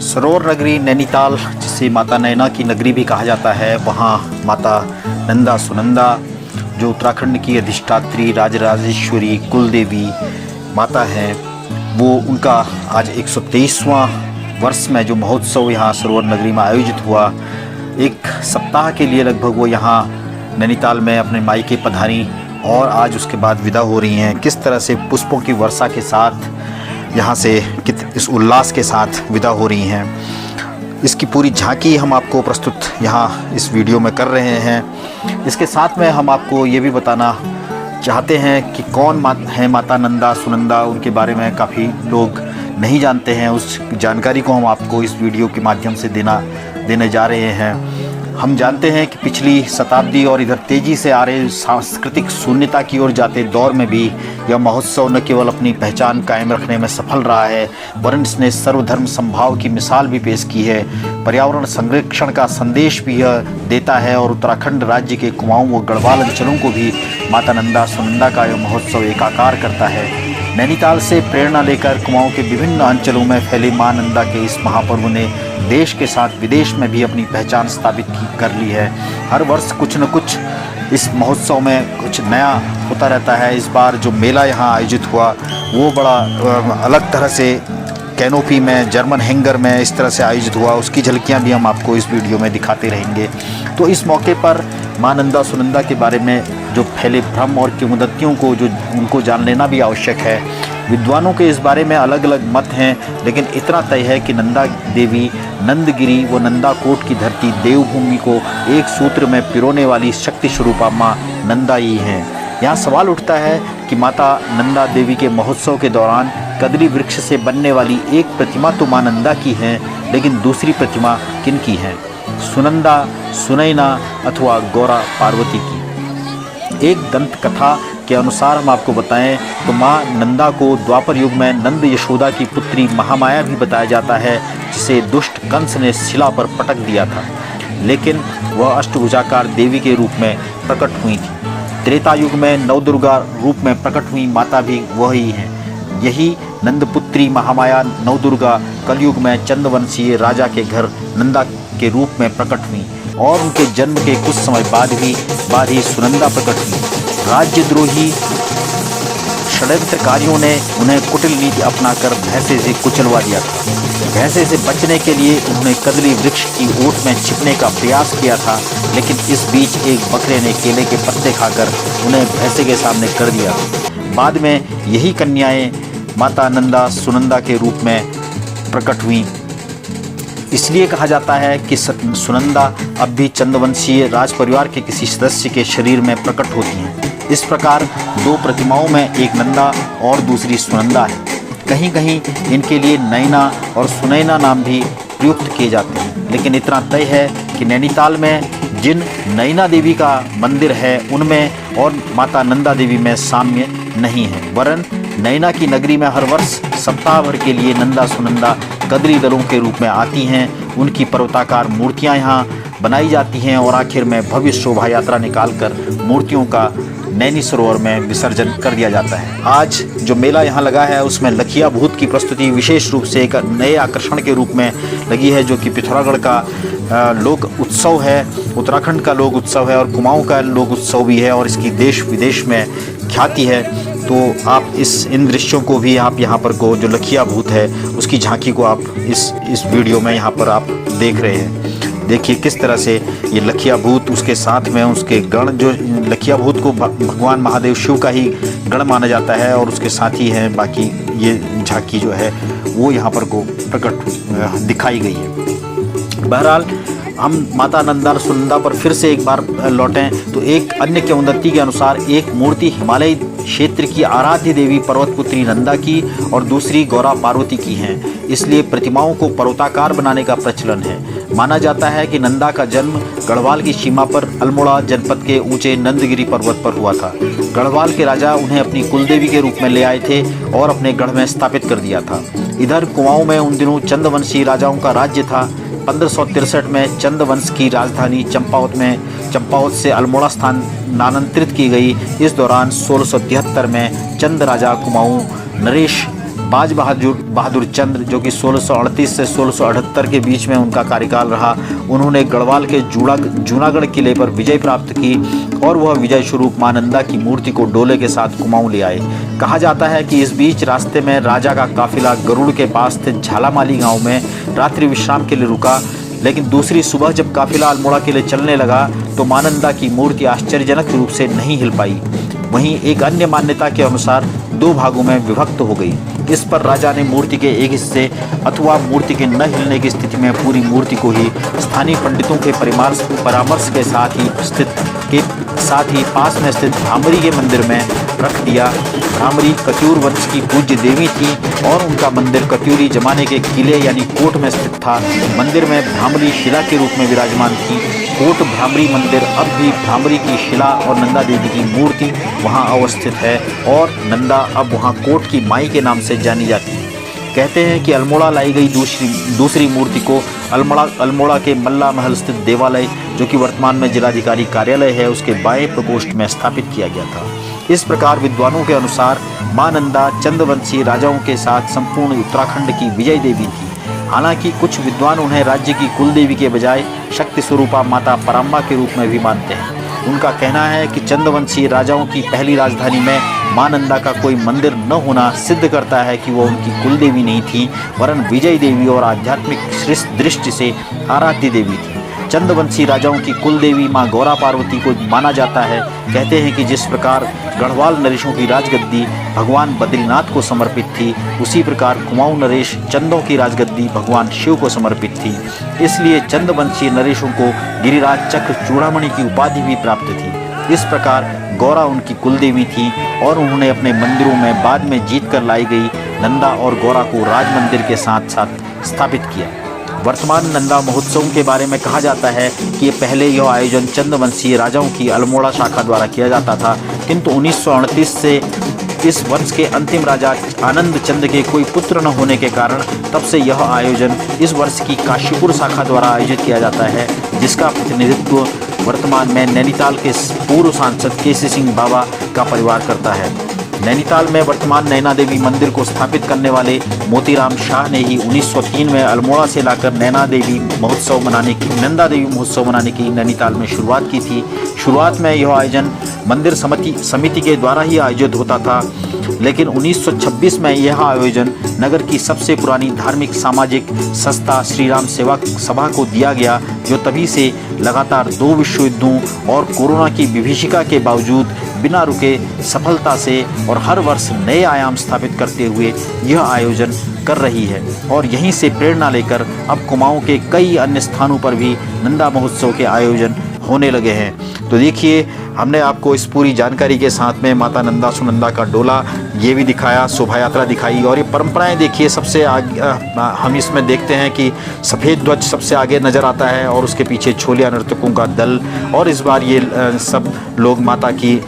सरोवर नगरी नैनीताल, जिसे माता नैना की नगरी भी कहा जाता है, वहाँ माता नंदा सुनंदा जो उत्तराखंड की अधिष्ठात्री राजराजेश्वरी कुलदेवी माता हैं, वो उनका आज 123वां वर्ष में जो महोत्सव यहाँ सरोवर नगरी में आयोजित हुआ। एक सप्ताह के लिए लगभग वो यहाँ नैनीताल में अपने मायके पधारी और आज उसके बाद विदा हो रही हैं। किस तरह से पुष्पों की वर्षा के साथ यहाँ से इस उल्लास के साथ विदा हो रही हैं, इसकी पूरी झांकी हम आपको प्रस्तुत यहाँ इस वीडियो में कर रहे हैं। इसके साथ में हम आपको ये भी बताना चाहते हैं कि कौन है माता नंदा सुनंदा। उनके बारे में काफ़ी लोग नहीं जानते हैं, उस जानकारी को हम आपको इस वीडियो के माध्यम से देने जा रहे हैं। हम जानते हैं कि पिछली शताब्दी और इधर तेज़ी से आ रहे सांस्कृतिक शून्यता की ओर जाते दौर में भी यह महोत्सव न केवल अपनी पहचान कायम रखने में सफल रहा है, वरन इसने सर्वधर्म समभाव की मिसाल भी पेश की है। पर्यावरण संरक्षण का संदेश भी यह देता है और उत्तराखंड राज्य के कुमाऊं व गढ़वाल अंचलों को भी माता नंदा सुनंदा का यह महोत्सव एकाकार करता है। नैनीताल से प्रेरणा लेकर कुमाऊं के विभिन्न अंचलों में फैले मां नंदा के इस महापर्व ने देश के साथ विदेश में भी अपनी पहचान स्थापित कर ली है। हर वर्ष कुछ न कुछ इस महोत्सव में कुछ नया होता रहता है। इस बार जो मेला यहाँ आयोजित हुआ वो बड़ा अलग तरह से कैनोपी में, जर्मन हैंगर में इस तरह से आयोजित हुआ। उसकी झलकियाँ भी हम आपको इस वीडियो में दिखाते रहेंगे। तो इस मौके पर मां नंदा सुनंदा के बारे में जो फैले भ्रम और किंवदंतियों को उनको जान लेना भी आवश्यक है। विद्वानों के इस बारे में अलग अलग मत हैं, लेकिन इतना तय है कि नंदा देवी नंदगिरी व नंदाकोट की धरती देवभूमि को एक सूत्र में पिरोने वाली शक्ति स्वरूपा माँ नंदा ही हैं। यहाँ सवाल उठता है कि माता नंदा देवी के महोत्सव के दौरान कदली वृक्ष से बनने वाली एक प्रतिमा तो माँ नंदा की है, लेकिन दूसरी प्रतिमा किन की है? सुनंदा, सुनैना अथवा गौरा पार्वती की? एक दंत कथा के अनुसार हम आपको बताएं तो माँ नंदा को द्वापर युग में नंद यशोदा की पुत्री महामाया भी बताया जाता है, जिसे दुष्ट कंस ने शिला पर पटक दिया था, लेकिन वह अष्टभुजाकार देवी के रूप में प्रकट हुई थी। त्रेता युग में नवदुर्गा रूप में प्रकट हुई माता भी वही हैं। यही नंदपुत्री महामाया नवदुर्गा कलयुग में चंद्रवंशीय राजा के घर नंदा के रूप में प्रकट हुई और उनके जन्म के कुछ समय बाद ही सुनंदा प्रकट हुई। राज्यद्रोही षड्यंत्रकारियों ने उन्हें कुटिल नीति अपनाकर भैंसे से कुचलवा दिया था। भैंसे से बचने के लिए उन्होंने कदली वृक्ष की ओट में छिपने का प्रयास किया था, लेकिन इस बीच एक बकरे ने केले के पत्ते खाकर उन्हें भैंसे के सामने कर दिया। बाद में यही कन्याएं माता नंदा सुनंदा के रूप में प्रकट हुई। इसलिए कहा जाता है कि सुनंदा अब भी चंद्रवंशीय राज परिवार के किसी सदस्य के शरीर में प्रकट होती हैं। इस प्रकार दो प्रतिमाओं में एक नंदा और दूसरी सुनंदा है। कहीं कहीं इनके लिए नैना और सुनैना नाम भी प्रयुक्त किए जाते हैं, लेकिन इतना तय है कि नैनीताल में जिन नैना देवी का मंदिर है उनमें और माता नंदा देवी में साम्य नहीं है, वरन नैना की नगरी में हर वर्ष सप्ताह भर के लिए नंदा सुनंदा कदरी दलों के रूप में आती हैं। उनकी पर्वताकार मूर्तियां यहाँ बनाई जाती हैं और आखिर में भव्य शोभा यात्रा निकालकर मूर्तियों का नैनी सरोवर में विसर्जन कर दिया जाता है। आज जो मेला यहाँ लगा है उसमें लखिया भूत की प्रस्तुति विशेष रूप से एक नए आकर्षण के रूप में लगी है, जो कि पिथौरागढ़ का लोक उत्सव है, उत्तराखंड का लोक उत्सव है और कुमाऊं का लोक उत्सव भी है और इसकी देश विदेश में ख्याति है। तो आप इन दृश्यों को भी आप यहाँ पर को जो लखिया भूत है उसकी झांकी को आप इस वीडियो में यहाँ पर आप देख रहे हैं। देखिए किस तरह से ये लखिया भूत, उसके साथ में उसके गण, जो लखिया भूत को भगवान महादेव शिव का ही गण माना जाता है और उसके साथ ही हैं बाकी ये झांकी जो है वो यहाँ पर को प्रकट दिखाई गई है। बहरहाल हम माता नंदा सुनंदा पर फिर से एक बार लौटें तो एक अन्य किंवदंती के अनुसार एक मूर्ति हिमालय क्षेत्र की आराध्य देवी पर्वतपुत्री नंदा की और दूसरी गौरा पार्वती की हैं। इसलिए प्रतिमाओं को पर्वताकार बनाने का प्रचलन है। माना जाता है कि नंदा का जन्म गढ़वाल की सीमा पर अल्मोड़ा जनपद के ऊंचे नंदगिरी पर्वत पर हुआ था। गढ़वाल के राजा उन्हें अपनी कुलदेवी के रूप में ले आए थे और अपने गढ़ में स्थापित कर दिया था। इधर कुमाऊं में उन दिनों चंद्रवंशी राजाओं का राज्य था। 1563 में चंद्रवंश की राजधानी चंपावत से अल्मोड़ा स्थानांतरित की गई। इस दौरान 1673 में चंद राजा कुमाऊं नरेश बाज बहादुर चंद्र, जो कि 1638 से 1678 के बीच में उनका कार्यकाल रहा, उन्होंने गढ़वाल के जूनागढ़ किले पर विजय प्राप्त की और वह विजय स्वरूप मां नंदा की मूर्ति को डोले के साथ कुमाऊं ले आए। कहा जाता है कि इस बीच रास्ते में राजा का काफिला गरुड़ के पास स्थित झालामाली गांव में रात्रि विश्राम के लिए रुका, लेकिन दूसरी सुबह जब काफिला अल्मोड़ा के लिए चलने लगा तो मां नंदा की मूर्ति आश्चर्यजनक रूप से नहीं हिल पाई। वहीं एक अन्य मान्यता के अनुसार 2 भागों में विभक्त हो गई। इस पर राजा ने मूर्ति के एक हिस्से अथवा मूर्ति के न हिलने की स्थिति में पूरी मूर्ति को ही स्थानीय पंडितों के परामर्श के साथ ही पास में स्थित भ्रामरी के मंदिर में रख दिया। भ्रामरी कत्यूर वंश की पूज्य देवी थी और उनका मंदिर कत्यूरी जमाने के किले यानी कोट में स्थित था। मंदिर में भ्रामरी शिला के रूप में विराजमान थी। कोट भ्रामरी मंदिर अब भी भ्रामरी की शिला और नंदा देवी की मूर्ति वहां अवस्थित है और नंदा अब वहां कोट की माई के नाम से जानी जाती है। कहते हैं कि अल्मोड़ा लाई गई दूसरी मूर्ति को अल्मोड़ा के मल्ला महल स्थित देवालय, जो कि वर्तमान में जिलाधिकारी कार्यालय है, उसके बाएं प्रकोष्ठ में स्थापित किया गया था। इस प्रकार विद्वानों के अनुसार मां नंदा चंद्रवंशी राजाओं के साथ संपूर्ण उत्तराखंड की विजय देवी थी। हालांकि कुछ विद्वान उन्हें राज्य की कुलदेवी के बजाय शक्ति स्वरूपा माता पराम्बा के रूप में भी मानते हैं। उनका कहना है कि चंद्रवंशी राजाओं की पहली राजधानी में मां नंदा का कोई मंदिर न होना सिद्ध करता है कि वो उनकी कुलदेवी नहीं थी, वरन विजय देवी और आध्यात्मिक दृष्टि से आराध्य देवी थी। चंद्रवंशी राजाओं की कुलदेवी मां गौरा पार्वती को माना जाता है। कहते हैं कि जिस प्रकार गढ़वाल नरेशों की राजगद्दी भगवान बद्रीनाथ को समर्पित थी, उसी प्रकार कुमाऊं नरेश चंदों की राजगद्दी भगवान शिव को समर्पित थी। इसलिए चंद्रवंशी नरेशों को गिरिराज चक्र चूड़ामणि की उपाधि भी प्राप्त थी। इस प्रकार गौरा उनकी कुलदेवी थी और उन्होंने अपने मंदिरों में बाद में जीत कर लाई गई नंदा और गौरा को राज मंदिर के साथ साथ स्थापित किया। वर्तमान नंदा महोत्सव के बारे में कहा जाता है कि पहले यह आयोजन चंद्रवंशी राजाओं की अल्मोड़ा शाखा द्वारा किया जाता था, किंतु 1938 से इस वंश के अंतिम राजा आनंद चंद के कोई पुत्र न होने के कारण तब से यह आयोजन इस वर्ष की काशीपुर शाखा द्वारा आयोजित किया जाता है, जिसका प्रतिनिधित्व वर्तमान में नैनीताल के पूर्व सांसद केसी सिंह बाबा का परिवार करता है। नैनीताल में वर्तमान नैना देवी मंदिर को स्थापित करने वाले मोतीराम शाह ने ही 1903 में अल्मोड़ा से लाकर नंदा देवी महोत्सव मनाने की नैनीताल में शुरुआत की थी। शुरुआत में यह आयोजन मंदिर समिति के द्वारा ही आयोजित होता था, लेकिन 1926 में यह आयोजन नगर की सबसे पुरानी धार्मिक सामाजिक संस्था श्रीराम सेवा सभा को दिया गया, जो तभी से लगातार 2 विश्व युद्धों और कोरोना की विभीषिका के बावजूद बिना रुके सफलता से और हर वर्ष नए आयाम स्थापित करते हुए यह आयोजन कर रही है। और यहीं से प्रेरणा लेकर अब कुमाऊं के कई अन्य स्थानों पर भी नंदा महोत्सव के आयोजन होने लगे हैं। तो देखिए, हमने आपको इस पूरी जानकारी के साथ में माता नंदा सुनंदा का डोला ये भी दिखाया, शोभा यात्रा दिखाई, और ये परंपराएं देखिए। सबसे आगे हम इसमें देखते हैं कि सफ़ेद ध्वज सबसे आगे नज़र आता है और उसके पीछे छोलिया नर्तकों का दल, और इस बार ये सब लोग माता की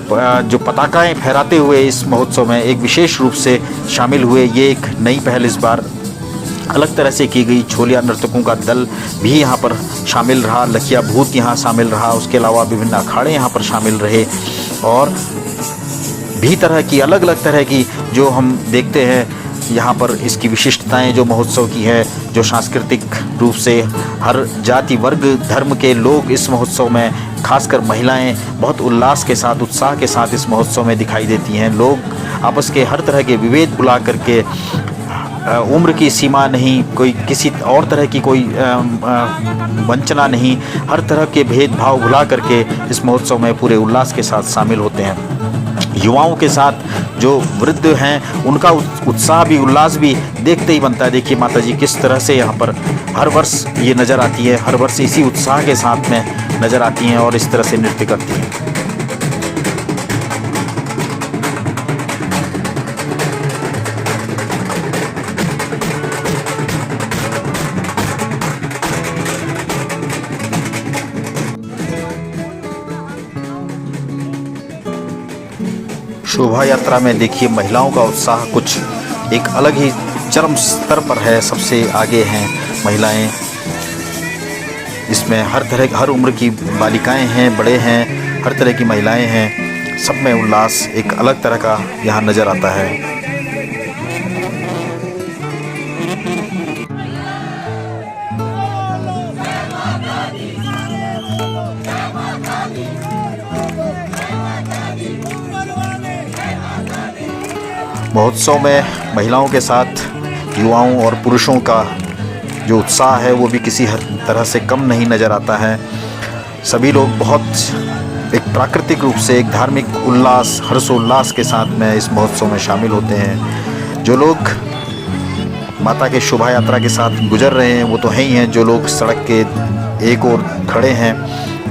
जो पताकाएं फहराते हुए इस महोत्सव में एक विशेष रूप से शामिल हुए। ये एक नई पहल इस बार अलग तरह से की गई। छोलिया नर्तकों का दल भी यहाँ पर शामिल रहा, लखिया भूत यहाँ शामिल रहा, उसके अलावा विभिन्न अखाड़े यहाँ पर शामिल रहे, और भी तरह की अलग अलग तरह की जो हम देखते हैं यहाँ पर इसकी विशिष्टताएं जो महोत्सव की है, जो सांस्कृतिक रूप से हर जाति वर्ग धर्म के लोग इस महोत्सव में, खासकर महिलाएं बहुत उल्लास के साथ उत्साह के साथ इस महोत्सव में दिखाई देती हैं। लोग आपस के हर तरह के विभेद भुला करके, उम्र की सीमा नहीं, कोई किसी और तरह की कोई वंचना नहीं, हर तरह के भेदभाव भुला करके इस महोत्सव में पूरे उल्लास के साथ शामिल होते हैं। युवाओं के साथ जो वृद्ध हैं उनका उत्साह भी उल्लास भी देखते ही बनता है। देखिए माता जी किस तरह से यहाँ पर हर वर्ष ये नज़र आती है, हर वर्ष इसी उत्साह के साथ में नज़र आती हैं और इस तरह से नृत्य करती हैं। शोभा यात्रा में देखिए महिलाओं का उत्साह कुछ एक अलग ही चरम स्तर पर है, सबसे आगे हैं महिलाएं। इसमें हर उम्र की बालिकाएं हैं, बड़े हैं, हर तरह की महिलाएं हैं, सब में उल्लास एक अलग तरह का यहाँ नज़र आता है। महोत्सव में महिलाओं के साथ युवाओं और पुरुषों का जो उत्साह है वो भी किसी तरह से कम नहीं नज़र आता है। सभी लोग बहुत एक प्राकृतिक रूप से एक धार्मिक उल्लास हर्षोल्लास के साथ में इस महोत्सव में शामिल होते हैं। जो लोग माता के शोभा यात्रा के साथ गुजर रहे हैं वो तो हैं ही हैं, जो लोग सड़क के एक ओर खड़े हैं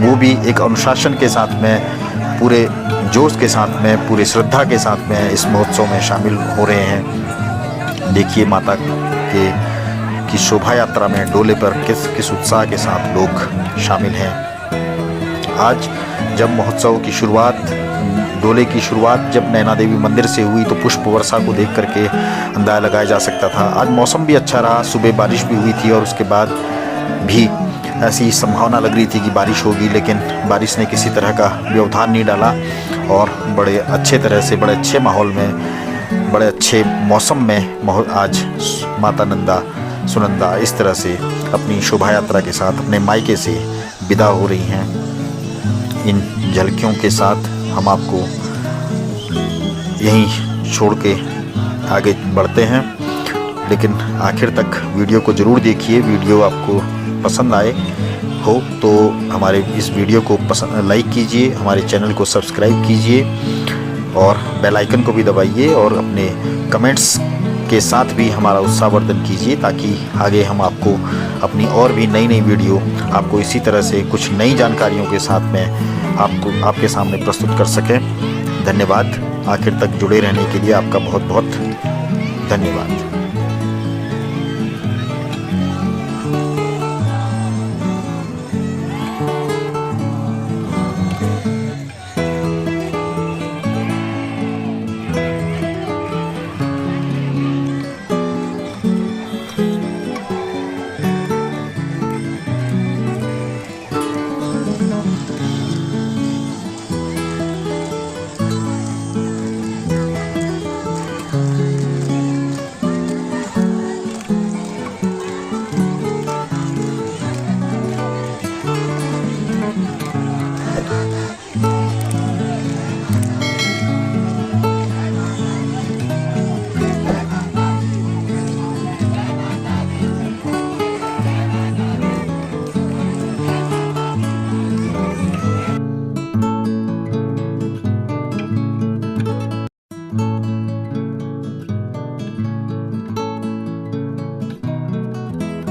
वो भी एक अनुशासन के साथ में, पूरे जोश के साथ में, पूरी श्रद्धा के साथ में इस महोत्सव में शामिल हो रहे हैं। देखिए माता की शोभा यात्रा में डोले पर किस उत्साह के साथ लोग शामिल हैं। आज जब महोत्सव की शुरुआत, डोले की शुरुआत जब नैना देवी मंदिर से हुई तो पुष्प वर्षा को देख करके अंदाज़ा लगाया जा सकता था। आज मौसम भी अच्छा रहा, सुबह बारिश भी हुई थी और उसके बाद भी ऐसी संभावना लग रही थी कि बारिश होगी, लेकिन बारिश ने किसी तरह का व्यवधान नहीं डाला और बड़े अच्छे तरह से, बड़े अच्छे माहौल में, बड़े अच्छे मौसम में आज माता नंदा सुनंदा इस तरह से अपनी शोभा यात्रा के साथ अपने मायके से विदा हो रही हैं। इन झलकियों के साथ हम आपको यहीं छोड़ के आगे बढ़ते हैं, लेकिन आखिर तक वीडियो को ज़रूर देखिए। वीडियो आपको पसंद आए हो तो हमारे इस वीडियो को लाइक कीजिए, हमारे चैनल को सब्सक्राइब कीजिए और बेल आइकन को भी दबाइए और अपने कमेंट्स के साथ भी हमारा उत्साहवर्धन कीजिए, ताकि आगे हम आपको अपनी और भी नई नई वीडियो आपको इसी तरह से कुछ नई जानकारियों के साथ में आपके सामने प्रस्तुत कर सकें। धन्यवाद। आखिर तक जुड़े रहने के लिए आपका बहुत बहुत धन्यवाद।